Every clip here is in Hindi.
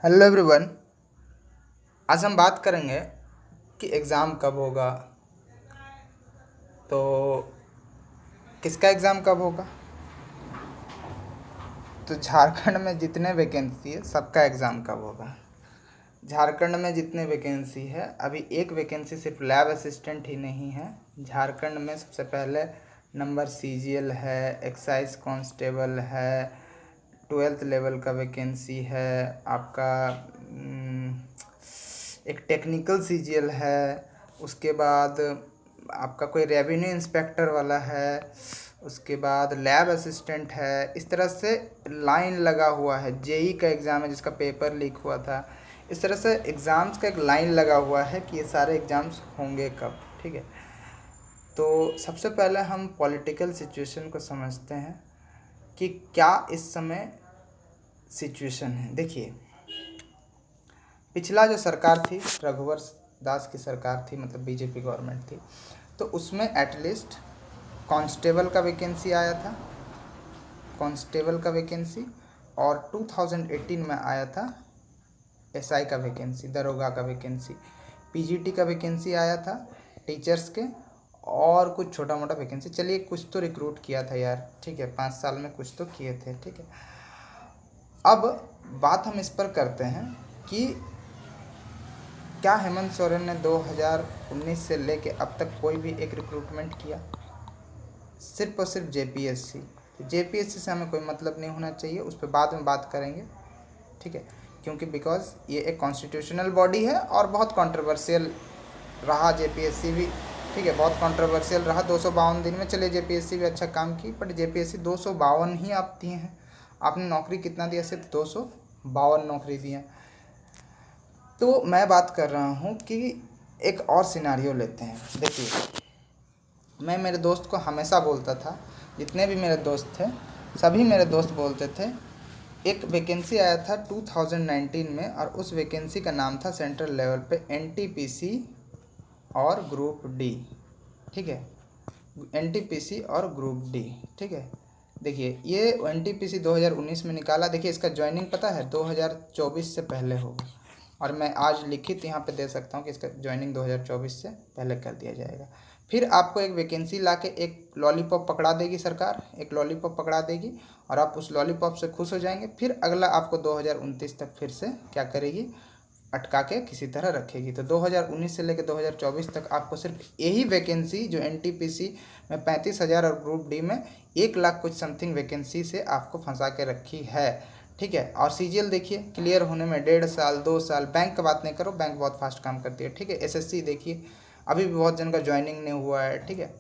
Hello everyone. आज हम बात करेंगे कि एग्ज़ाम कब होगा। तो किसका एग्ज़ाम कब होगा? तो झारखंड में जितने वैकेंसी है सबका एग्ज़ाम कब होगा। झारखंड में जितने वैकेंसी है, अभी एक वैकेंसी सिर्फ लैब असिस्टेंट ही नहीं है। झारखंड में सबसे पहले नंबर सीजीएल है, एक्साइज कांस्टेबल है, 12th लेवल का वैकेंसी है आपका। एक टेक्निकल सीजीएल है। उसके बाद आपका कोई रेवेन्यू इंस्पेक्टर वाला है। उसके बाद लैब असिस्टेंट है। इस तरह से लाइन लगा हुआ है। जेई का एग्ज़ाम है जिसका पेपर लीक हुआ था। इस तरह से एग्ज़ाम्स का एक लाइन लगा हुआ है कि ये सारे एग्ज़ाम्स होंगे कब। ठीक है, तो सबसे पहले हम पॉलिटिकल सिचुएशन को समझते हैं कि क्या इस समय सिचुएशन है। देखिए, पिछला जो सरकार थी, रघुवर दास की सरकार थी, मतलब बीजेपी गवर्नमेंट थी, तो उसमें एटलीस्ट कांस्टेबल का वैकेंसी आया था, कांस्टेबल का वैकेंसी। और 2018 में आया था एसआई का वैकेंसी, दरोगा का वैकेंसी। पीजीटी का वैकेंसी आया था टीचर्स के, और कुछ छोटा मोटा वैकेंसी। चलिए, कुछ तो रिक्रूट किया था यार, ठीक है, 5 साल में कुछ तो किए थे, ठीक है। अब बात हम इस पर करते हैं कि क्या हेमंत सोरेन ने 2019 से लेके अब तक कोई भी एक रिक्रूटमेंट किया? सिर्फ और सिर्फ जेपीएससी। जेपीएससी से हमें कोई मतलब नहीं होना चाहिए, उस पर बाद में बात करेंगे, ठीक है। क्योंकि बिकॉज ये एक कॉन्स्टिट्यूशनल बॉडी है और बहुत कंट्रोवर्शियल रहा जेपीएससी भी, ठीक है, बहुत कंट्रोवर्शियल रहा। 252 दिन में, चलिए जेपीएससी भी अच्छा काम की, बट जेपीएससी 252 ही आप दिए हैं। आपने नौकरी कितना दिया? सिर्फ 252 नौकरी दिए। तो मैं बात कर रहा हूँ कि एक और सिनारियो लेते हैं। देखिए, मैं मेरे दोस्त को हमेशा बोलता था, जितने भी मेरे दोस्त थे सभी मेरे दोस्त बोलते थे, एक वैकेंसी आया था 2019 में, और उस वैकेंसी का नाम था सेंट्रल लेवल पे एनटीपीसी और ग्रुप डी, ठीक है, एनटीपीसी और ग्रुप डी, ठीक है। देखिए, ये एनटीपीसी 2019 में निकाला। देखिए, इसका ज्वाइनिंग पता है 2024 से पहले होगा, और मैं आज लिखित यहाँ पे दे सकता हूँ कि इसका ज्वाइनिंग 2024 से पहले कर दिया जाएगा। फिर आपको एक वैकेंसी लाके एक लॉलीपॉप पकड़ा देगी सरकार, एक लॉलीपॉप पकड़ा देगी, और आप उस लॉलीपॉप से खुश हो जाएंगे। फिर अगला आपको 2029 तक फिर से क्या करेगी? अटका के किसी तरह रखेगी। तो 2019 से लेकर 2024 तक आपको सिर्फ यही वैकेंसी, जो एनटीपीसी में 35,000 और ग्रुप डी में 1 लाख कुछ समथिंग वैकेंसी से आपको फंसा के रखी है, ठीक है। और सीजीएल देखिए, क्लियर होने में 1.5 साल 2 साल। बैंक का बात नहीं करो, बैंक बहुत फास्ट काम करती है, ठीक है। एसएससी देखिए, अभी भी बहुत जन का ज्वाइनिंग नहीं हुआ है, ठीक है।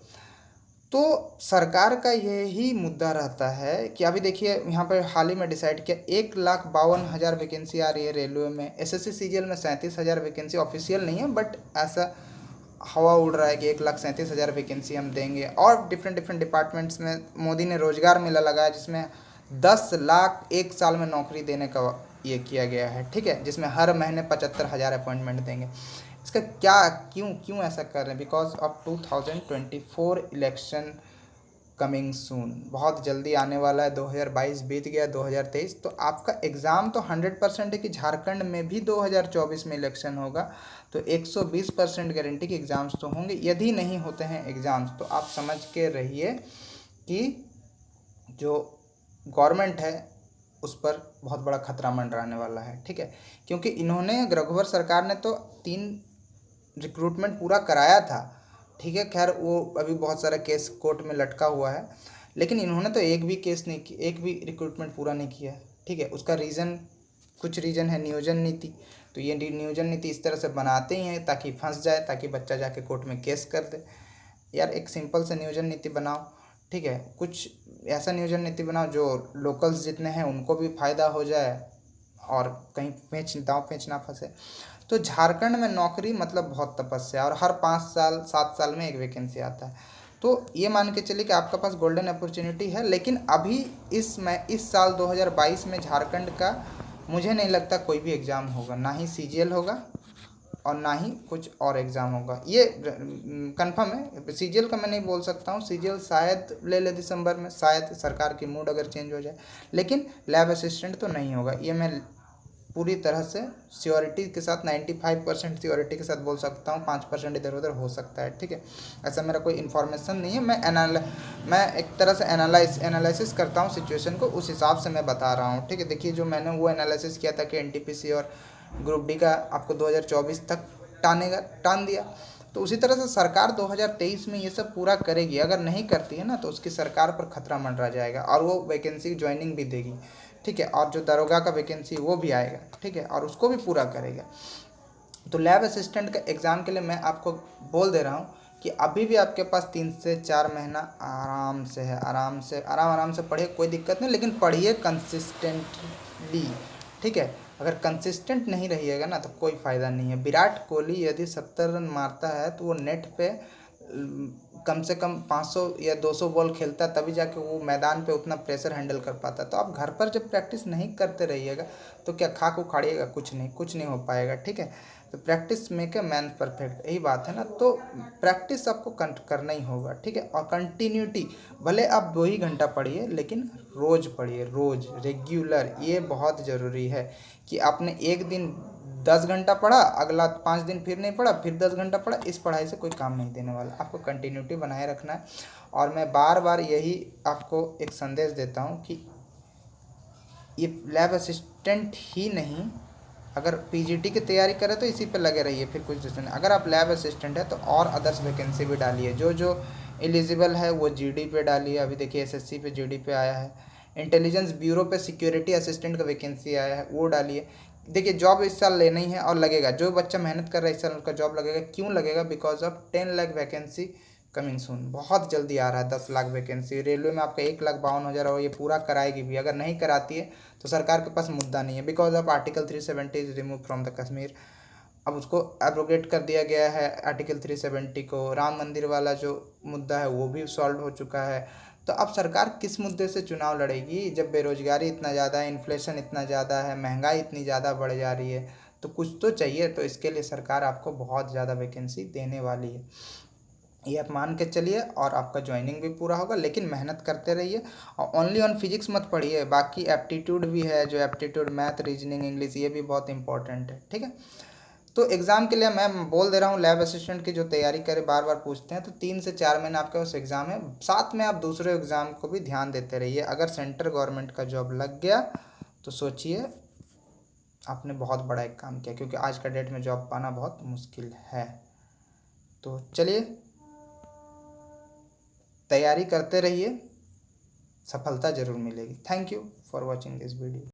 तो सरकार का यही मुद्दा रहता है कि अभी देखिए, यहाँ पर हाल ही में डिसाइड किया 1,52,000 वैकेंसी आ रही है रेलवे में। एसएससी सीजीएल में 37,000 वैकेंसी, ऑफिशियल नहीं है बट ऐसा हवा उड़ रहा है कि 1,37,000 वैकेंसी हम देंगे। और डिफरेंट डिफरेंट डिपार्टमेंट्स में मोदी ने रोजगार मेला लगाया, जिसमें 10 लाख एक साल में नौकरी देने का ये किया गया है, ठीक है, जिसमें हर महीने 75,000 अपॉइंटमेंट देंगे। इसका क्या, क्यों क्यों ऐसा कर रहे हैं? Because of 2024 election coming soon, बहुत जल्दी आने वाला है। 2022 बीत गया, 2023। तो आपका एग्ज़ाम तो 100% है कि झारखंड में भी 2024 में इलेक्शन होगा। तो 120% गारंटी कि एग्ज़ाम्स तो होंगे। यदि नहीं होते हैं एग्ज़ाम्स, तो आप समझ के रहिए कि जो गवर्नमेंट है उस पर बहुत बड़ा खतरा मंडराने वाला है, ठीक है। क्योंकि इन्होंने, रघुवर सरकार ने तो 3 रिक्रूटमेंट पूरा कराया था, ठीक है। खैर, वो अभी बहुत सारा केस कोर्ट में लटका हुआ है, लेकिन इन्होंने तो एक भी केस नहीं की, एक भी रिक्रूटमेंट पूरा नहीं किया, ठीक है। उसका रीज़न, कुछ रीज़न है नियोजन नीति। तो ये नियोजन नीति इस तरह से बनाते ही हैं ताकि फंस जाए, ताकि बच्चा जाके कोर्ट में केस कर दे। यार, एक सिंपल से नियोजन नीति बनाओ, ठीक है। कुछ ऐसा नियोजन नीति बनाओ जो लोकल्स जितने हैं उनको भी फ़ायदा हो जाए, और कहीं दाँव पेंच ना फंसे। तो झारखंड में नौकरी मतलब बहुत तपस्या, और हर 5 साल 7 साल में एक वैकेंसी आता है। तो ये मान के चलिए कि आपके पास गोल्डन अपॉर्चुनिटी है। लेकिन अभी इस साल 2022 में झारखंड का मुझे नहीं लगता कोई भी एग्ज़ाम होगा, ना ही सीजीएल होगा और ना ही कुछ और एग्ज़ाम होगा। ये कंफर्म है। सीजीएल का मैं नहीं बोल सकता हूँ, सीजीएल शायद ले ले दिसंबर में, शायद सरकार की मूड अगर चेंज हो जाए। लेकिन लैब असिस्टेंट तो नहीं होगा, ये मैं पूरी तरह से श्योरिटी के साथ 95% श्योरिटी के साथ बोल सकता हूँ, 5% इधर उधर हो सकता है, ठीक है। ऐसा मेरा कोई इन्फॉर्मेशन नहीं है, मैं एक तरह से एनालिसिस करता हूँ सिचुएशन को, उस हिसाब से मैं बता रहा हूँ, ठीक है। देखिए जो मैंने वो एनालिसिस किया था कि एनटीपीसी और ग्रुप डी का आपको 2024 तक टान दिया, तो उसी तरह से सरकार 2023 में ये सब पूरा करेगी। अगर नहीं करती है ना तो उसकी सरकार पर खतरा मंडरा जाएगा और वो वैकेंसी ज्वाइनिंग भी देगी, ठीक है। और जो दरोगा का वैकेंसी वो भी आएगा, ठीक है, और उसको भी पूरा करेगा। तो लैब असिस्टेंट का एग्ज़ाम के लिए मैं आपको बोल दे रहा हूँ कि अभी भी आपके पास 3 से 4 महीना आराम से पढ़िए, कोई दिक्कत नहीं, लेकिन पढ़िए कंसिस्टेंटली, ठीक है। अगर कंसिस्टेंट नहीं रहिएगा ना तो कोई फ़ायदा नहीं है। विराट कोहली यदि 70 रन मारता है तो वो नेट पे कम से कम 500 या 200 बॉल खेलता है, तभी जाके वो मैदान पे उतना प्रेशर हैंडल कर पाता है। तो आप घर पर जब प्रैक्टिस नहीं करते रहिएगा तो क्या खाक उखाड़िएगा, कुछ नहीं हो पाएगा, ठीक है। तो practice make a man perfect, यही बात है ना। तो प्रैक्टिस आपको करना ही होगा, ठीक है। और कंटिन्यूटी, भले आप 2 ही घंटा पढ़िए लेकिन रोज़ पढ़िए, रोज़ रेगुलर, ये बहुत ज़रूरी है कि आपने एक दिन 10 घंटा पढ़ा, अगला 5 दिन फिर नहीं पढ़ा, फिर 10 घंटा पढ़ा, इस पढ़ाई से कोई काम नहीं देने वाला। आपको कंटिन्यूटी बनाए रखना है। और मैं बार बार यही आपको एक संदेश देता हूँ कि ये लैब असिस्टेंट ही नहीं, अगर पीजीटी की तैयारी करें तो इसी पे लगे रहिए, फिर कुछ दूसरा नहीं। अगर आप लैब असिस्टेंट है तो और अदर्स वैकेंसी भी डालिए, जो जो एलिजिबल है वो जीडी पे डालिए। अभी देखिए एसएससी पे जीडी पे आया है, इंटेलिजेंस ब्यूरो पे सिक्योरिटी असिस्टेंट का वैकेंसी आया है, वो डालिए। देखिए जॉब इस साल लेना ही है और लगेगा, जो बच्चा मेहनत कर रहा है इस साल उसका जॉब लगेगा। क्यों लगेगा? Because of 10 lakh vacancy coming soon, बहुत जल्दी आ रहा है 10 लाख वैकेंसी। रेलवे में आपका 1,52,000 और ये पूरा कराएगी भी, अगर नहीं कराती है तो सरकार के पास मुद्दा नहीं है। Because of article 370 is remove from the Kashmir, अब उसको एब्रोगेट कर दिया गया है आर्टिकल 370 को। राम मंदिर वाला जो मुद्दा है वो भी सॉल्व हो चुका है। तो अब सरकार किस मुद्दे से चुनाव लड़ेगी जब बेरोजगारी इतना ज़्यादा है, इन्फ्लेशन इतना ज़्यादा है, महंगाई इतनी ज़्यादा बढ़ जा रही है? तो कुछ तो चाहिए, तो इसके लिए सरकार आपको बहुत ज़्यादा वैकेंसी देने वाली है, ये आप मान के चलिए। और आपका ज्वाइनिंग भी पूरा होगा, लेकिन मेहनत करते रहिए। और ओनली ऑन फिजिक्स मत पढ़िए, बाकी एप्टीट्यूड भी है, जो एप्टीट्यूड मैथ, रीजनिंग, इंग्लिश, ये भी बहुत इंपॉर्टेंट है, ठीक है। तो एग्ज़ाम के लिए मैं बोल दे रहा हूँ, लैब असिस्टेंट की जो तैयारी करे, बार बार पूछते हैं, तो 3 से 4 महीने आपके पास एग्ज़ाम है। साथ में आप दूसरे एग्ज़ाम को भी ध्यान देते रहिए। अगर सेंट्रल गवर्नमेंट का जॉब लग गया तो सोचिए आपने बहुत बड़ा एक काम किया, क्योंकि आज का डेट में जॉब पाना बहुत मुश्किल है। तो चलिए तैयारी करते रहिए, सफलता ज़रूर मिलेगी। Thank you for watching this video.